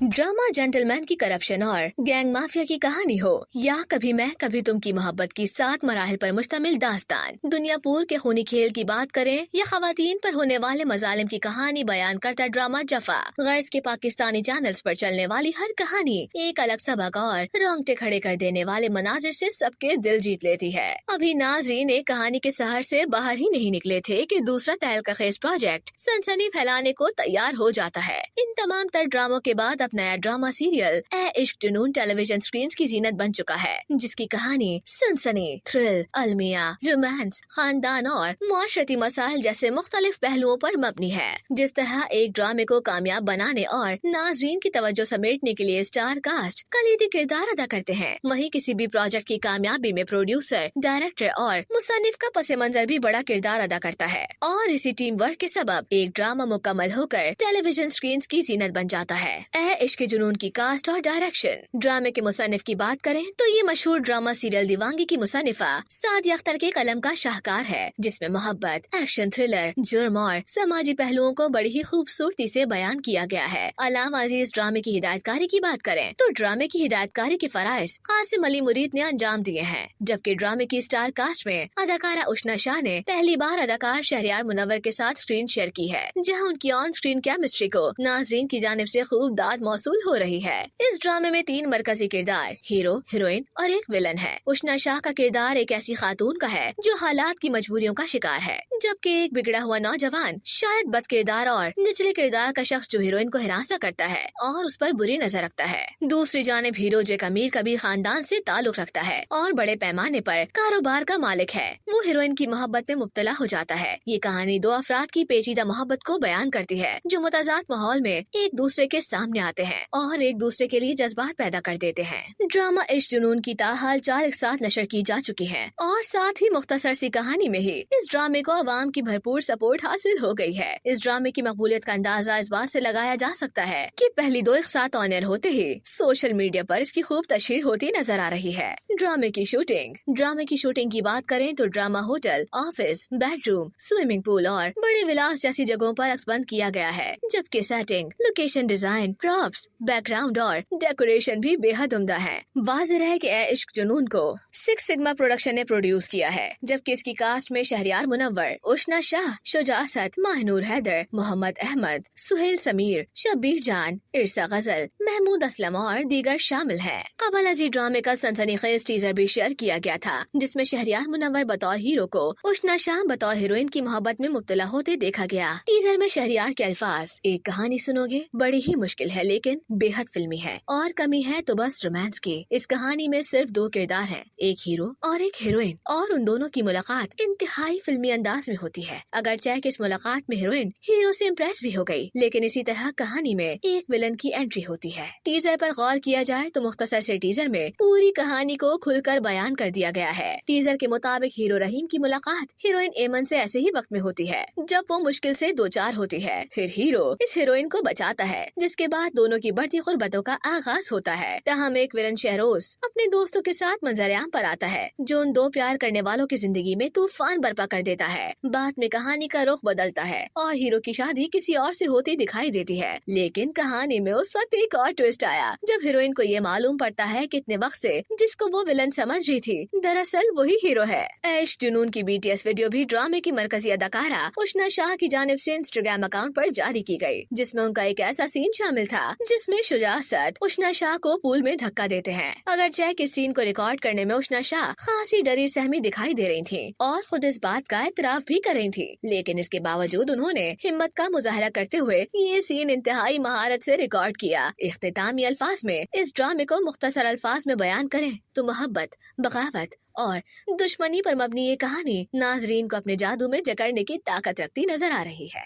Drama gentleman की corruption और gang mafia की कहानी हो या कभी मैं कभी तुम की मोहब्बत की 7 मराहिल पर मुश्तमिल दास्तान, दुनियापुर के खूनी खेल की बात करें या खवातीन पर होने वाले मजालिम की कहानी बयान करता ड्रामा जफा। गर्ज के पाकिस्तानी चैनल्स पर चलने वाली हर कहानी एक अलग सबक और रोंगटे खड़े कर देने वाले मनाजिर से सबके दिल जीत लेती है। अभी नाज़रीन एक कहानी के सहर से बाहर ही नहीं निकले थे कि दूसरा तहलका खेज प्रोजेक्ट सनसनी फैलाने को तैयार हो जाता है। इन तमाम तर ड्रामों के बाद अब नया ड्रामा सीरियल ए इश्क जुनून टेलीविजन स्क्रीन की जीनत बन चुका है, जिसकी कहानी सनसनी, थ्रिल, अलमिया, रोमांस, खानदान और मुआशरती मसाइल जैसे मुख्तलिफ पहलुओं पर मबनी है। जिस तरह एक ड्रामे को कामयाब बनाने और नाजरीन की तवज्जो समेटने के लिए स्टार कास्ट कलीदी किरदार अदा करते हैं, वहीं किसी भी प्रोजेक्ट की कामयाबी में प्रोड्यूसर, डायरेक्टर और मुसन्निफ का पस मंजर भी बड़ा किरदार अदा करता है। और इसी टीम वर्क के सबब एक ड्रामा मुकम्मल होकर टेलीविजन स्क्रीन की जीनत बन जाता है। ए इश्क जुनून की कास्ट और डायरेक्शन। ड्रामे के मुसन्निफ की बात करें तो ये मशहूर ड्रामा सीरियल दीवांगी की मुसन्निफा सादिया अख्तर के कलम का शाहकार है, जिसमें मोहब्बत, एक्शन, थ्रिलर, जुर्म और समाजी पहलुओं को बड़ी ही खूबसूरती से बयान किया गया है। अलाम अजीज ड्रामे की हिदायतकारी की बात करें तो ड्रामे की हिदायतकारी के फराइज कासिम अली मुरीद ने अंजाम दिए हैं, जबकि ड्रामे की स्टार कास्ट में अदाकारा उष्ना शाह ने पहली बार अदाकार शहरियार मुनव्वर के साथ स्क्रीन शेयर की है, जहां उनकी ऑन स्क्रीन केमिस्ट्री को नाजरीन की जानिब से खूब दाद मौसूल हो रही है। इस ड्रामे में 3 मरकजी किरदार, हीरो, हीरोइन और एक विलन है। उष्ना शाह का किरदार एक ऐसी खातून का है जो हालात की मजबूरियों का शिकार है, जबकि एक बिगड़ा हुआ नौजवान शायद बद किरदार और निचले किरदार का शख्स जो हीरोइन को हिरासा करता है और उस पर बुरी नजर रखता है। दूसरी जानिब हीरो जो एक अमीर कबीर खानदान से ताल्लुक रखता है और बड़े पैमाने पर कारोबार का मालिक है, वो हीरोइन की मोहब्बत में मुब्तला हो जाता है। ये कहानी 2 अफराद की पेचीदा मोहब्बत को बयान करती है, जो मुताजात माहौल में एक दूसरे के सामने आते हैं और एक दूसरे के लिए जज्बात पैदा कर देते हैं। ड्रामा इश्क जुनून की ताहाल 4 एक साथ नशर की जा चुकी है और साथ ही मुख्तसर सी कहानी में ही इस ड्रामे को अवाम की भरपूर सपोर्ट हासिल हो गई है। इस ड्रामे की मकबूलियत का अंदाजा इस बात से लगाया जा सकता है कि पहली 2 एक साथ ऑन एयर होते ही सोशल मीडिया पर इसकी खूब तशहीर होती नजर आ रही है। ड्रामे की शूटिंग की बात करें तो drama hotel, office, bedroom, swimming pool और बड़े विलास जैसी जगहों पर अक्सबंद किया गया है, जबकि setting, location design, props, background और डेकोरेशन भी बेहद उम्दा है। वाज़ेह है कि ए इश्क जुनून को 6 सिग्मा प्रोडक्शन ने प्रोड्यूस किया है, जबकि इसकी कास्ट में शहरियार मुनव्वर, उष्ना शाह, शुजा असद, माहनूर हैदर, मोहम्मद अहमद, सुहेल समीर, शब्बीर जान, इरसा गजल, महमूद असलम और दीगर शामिल है। कबल अजी ड्रामे का सनसनीखेज टीजर भी शेयर किया गया था, जिसमें शहरियार मुनव्वर बतौर हीरो को उष्ना शाह बतौर हीरोइन की मोहब्बत में मुब्तला होते देखा गया। टीजर में शहरियार के अल्फाज, एक कहानी सुनोगे बड़ी ही मुश्किल है लेकिन बेहद फिल्मी है, और कमी है तो बस रोमांस की। इस कहानी में सिर्फ 2 किरदार हैं, एक हीरो और एक हीरोइन, और उन दोनों की मुलाकात इंतहाई फिल्मी अंदाज में होती है। अगर चाहे कि इस मुलाकात में हीरोइन हीरो से इम्प्रेस भी हो गई, लेकिन इसी तरह कहानी में एक विलन की एंट्री होती है। टीजर पर गौर किया जाए तो मुख्तसर से टीजर में पूरी कहानी को खुलकर बयान कर दिया गया है। टीजर के मुताबिक हीरो रहीम की मुलाकात हीरोइन एमन से ऐसे ही वक्त में होती है जब वो मुश्किल से 2-4 होती है। फिर हीरो इस हीरोइन को बचाता है, जिसके बाद दोनों की बढ़ती कुर्बतों का आगाज होता है। तहम एक विलन शहरोज अपने दोस्तों के साथ मंजर-ए-आम पर आता है, जो उन 2 प्यार करने वालों की जिंदगी में तूफान बर्पा कर देता है। बाद में कहानी का रुख बदलता है और हीरो की शादी किसी और से होती दिखाई देती है, लेकिन कहानी में उस वक्त एक और ट्विस्ट आया जब हीरोइन को ये मालूम पड़ता है कि इतने वक्त से जिसको वो विलन समझ रही थी, दरअसल वही हीरो है। इश्क जुनून की BTS वीडियो भी ड्रामे की मरकजी अदाकारा उष्ना शाह की जानिब से इंस्टाग्राम अकाउंट पर जारी की गई, जिसमें उनका एक ऐसा सीन शामिल था जिसमें शुजा असद उष्ना शाह को पूल में धक्का देते हैं। अगर चाहे कि सीन को रिकॉर्ड करने में उष्ना शाह खासी डरी सहमी दिखाई दे रही थी और खुद इस बात का एतराफ भी कर रही थी, लेकिन इसके बावजूद उन्होंने हिम्मत का मुजाहरा करते हुए ये सीन इंतहाई महारत से रिकॉर्ड किया। इख्तितामी अल्फाज में इस ड्रामे को मुख्तसर अल्फाज में बयान करें तो मोहब्बत, बगावत और दुश्मनी पर मबनी ये कहानी नाजरीन को अपने जादू में जकड़ने की ताकत रखती नजर आ रही है।